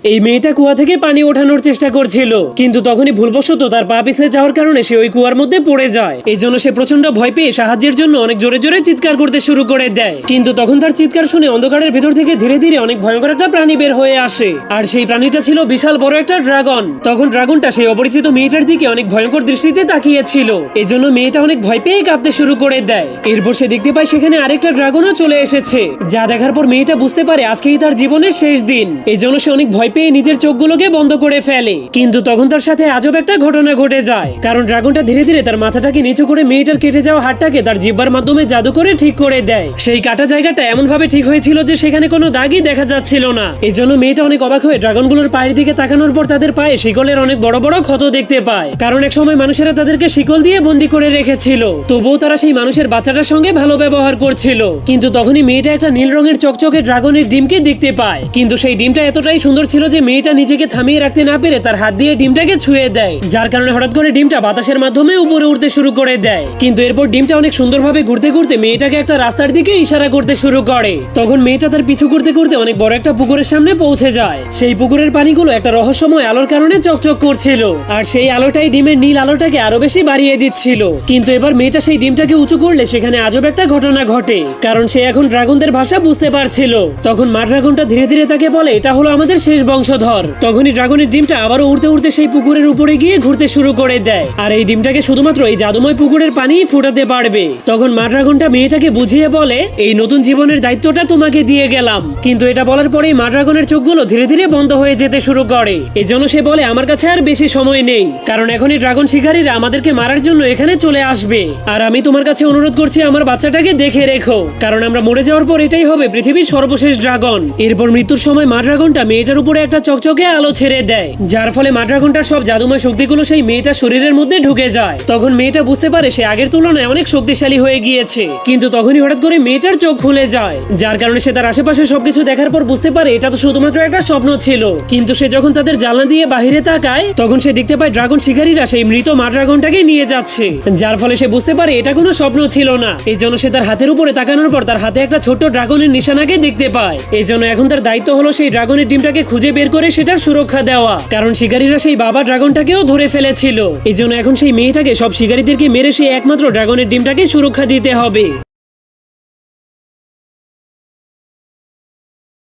এই মেয়েটা কুয়া থেকে পানি ওঠানোর চেষ্টা করছিল, কিন্তু তখনই ভুলবশত তার পা পিছলে যাওয়ার কারণে সে ওই কুয়ার মধ্যে পড়ে যায়। এই জন্য সে প্রচন্ড ভয় পেয়ে সাহায্যের জন্য অনেক জোরে জোরে চিৎকার করতে শুরু করে দেয়। কিন্তু তখন তার চিৎকার শুনে অন্ধকারের ভেতর থেকে ধীরে ধীরে অনেক ভয়ঙ্কর একটা প্রাণী বের হয়ে আসে, আর সেই প্রাণীটা ছিল বিশাল বড় একটা ড্রাগন। তখন ড্রাগনটা সেই অপরিচিত মেয়েটার দিকে অনেক ভয়ঙ্কর দৃষ্টিতে তাকিয়েছিল। এই জন্য মেয়েটা অনেক ভয় পেয়ে কাঁপতে শুরু করে দেয়। এরপর সে দেখতে পায় সেখানে আরেকটা ড্রাগনও চলে এসেছে, যা দেখার পর মেয়েটা বুঝতে পারে আজকেই তার জীবনের শেষ দিন। এই জন্য সে অনেক ভয় পেয়ে নিজের চোখগুলোকে বন্ধ করে ফেলে। কিন্তু তখন তার সাথে আজব একটা ঘটনা ঘটে যায়, কারণ ড্রাগনটা ধীরে ধীরে তার মাথাটাকে নিচু করে মেয়েটার কেটে যাওয়া হাতটাকে তার জিহ্বার মাধ্যমে জাদু করে ঠিক করে দেয়। সেই কাটা জায়গাটা এমন ভাবে ঠিক হয়েছিল যে সেখানে কোনো দাগই দেখা যাচ্ছিল না। এই জন্য মেয়েটা অনেক অবাক হয়ে ড্রাগনগুলোর পায়ের দিকে তাকানোর পর তাদের পায়ে শিকলের অনেক বড় বড় ক্ষত দেখতে পায়, কারণ এক সময় মানুষেরা তাদেরকে শিকল দিয়ে বন্দী করে রেখেছিল। তবুও তারা সেই মানুষের বাচ্চাটার সঙ্গে ভালো ব্যবহার করছিল। কিন্তু তখনই মেয়েটা একটা নীল রঙের চকচকে ড্রাগনের ডিমকে দেখতে পায়, কিন্তু সেই ডিমটা এতটাই সুন্দর ছিল যে মেয়েটা নিজেকে থামিয়ে রাখতে না পেরে তার হাত দিয়ে ডিমটাকে ছুঁয়ে দেয়, যার কারণে হঠাৎ করে ডিমটা বাতাসের মাধ্যমে উপরে উঠতে শুরু করে দেয়। কিন্তু এরপর ডিমটা অনেক সুন্দরভাবে ঘুরতে ঘুরতে মেয়েটাকে একটা রাস্তার দিকে ইশারা করতে শুরু করে। তখন মেয়েটা তার পিছু করতে করতে অনেক বড় একটা পুকুরের সামনে পৌঁছে যায়। সেই পুকুরের পানিগুলো একটা রহস্যময় আলোর কারণে চকচক করছিল, আর সেই আলোটাই ডিমের নীল আলোটাকে আরো বেশি বাড়িয়ে দিচ্ছিল। কিন্তু এবার মেয়েটা সেই ডিমটাকে উঁচু করলে সেখানে আজব একটা ঘটনা ঘটে, কারণ সে এখন ড্রাগনদের ভাষা বুঝতে পারছিল। তখন মা ড্রাগনটা ধীরে ধীরে তাকে বলে এটা হলো আমাদের শেষ বংশধর। তখনই ড্রাগনের ডিমটা আবারও উড়তে উড়তে সেই পুকুরের উপরে গিয়ে ঘুরতে শুরু করে দেয়, আর এই ডিমটাকে শুধুমাত্র এই জাদুময় পুকুরের পানি ফুটাতে পারবে। তখন মা ড্রাগনটা মেয়েটাকে বুঝিয়ে বলে এই নতুন জীবনের দায়িত্বটা তোমাকে দিয়ে গেলাম। কিন্তু এটা বলার পরেই মা ড্রাগনের চোখগুলো ধীরে ধীরে বন্ধ হয়ে যেতে শুরু করে। এজন্য সে বলে আমার কাছে আর বেশি সময় নেই, কারণ এখনই ড্রাগন শিকারীরা আমাদেরকে মারার জন্য এখানে চলে আসবে। আর আমি তোমার কাছে অনুরোধ করছি আমার বাচ্চাটাকে দেখে রেখো, কারণ আমরা মরে যাওয়ার পর এটাই হবে পৃথিবীর সর্বশেষ ড্রাগন। এরপর মৃত্যুর সময় মা ড্রাগনটা মেয়েটার উপরে একটা চকচকে আলো ছেড়ে দেয়, যার ফলে মা ড্রাগনটার সব জাদুময় শক্তিগুলো সেই মেয়েটার শরীরের মধ্যে ঢুকে যায়। তখন মেয়েটা বুঝতে পারে সে আগের তুলনায় অনেক শক্তিশালী হয়ে গিয়েছে। কিন্তু তখনই হঠাৎ করে মেয়েটার চোখ খুলে যায়, যার কারণে সে তার আশেপাশে সবকিছু দেখার পর বুঝতে পারে এটা তো শুধুমাত্র একটা স্বপ্ন ছিল। কিন্তু সে যখন তাদের জানলা দিয়ে বাহিরে তাকায় তখন সে দেখতে পায় ড্রাগন শিকারীরা সেই মৃত মা ড্রাগনটাকে নিয়ে যাচ্ছে, যার ফলে সে বুঝতে পারে এটা কোনো স্বপ্ন ছিল না। এই জন্য সে তার হাতের উপরে তাকানোর পর তার হাতে একটা ছোট্ট ড্রাগনের নিশানাকে দেখতে পায়। এই জন্য এখন তার দায়িত্ব হলো সেই ড্রাগনের ডিমটাকে খুঁজে বের করে সেটার সুরক্ষা দেওয়া, কারণ শিকারীরা সেই বাবা ড্রাগনটাকেও ধরে ফেলেছিল। এই জন্য এখন সেই মেয়েটাকে সব শিকারীদেরকে মেরে সেই একমাত্র ড্রাগনের ডিমটাকে সুরক্ষা দিতে হবে।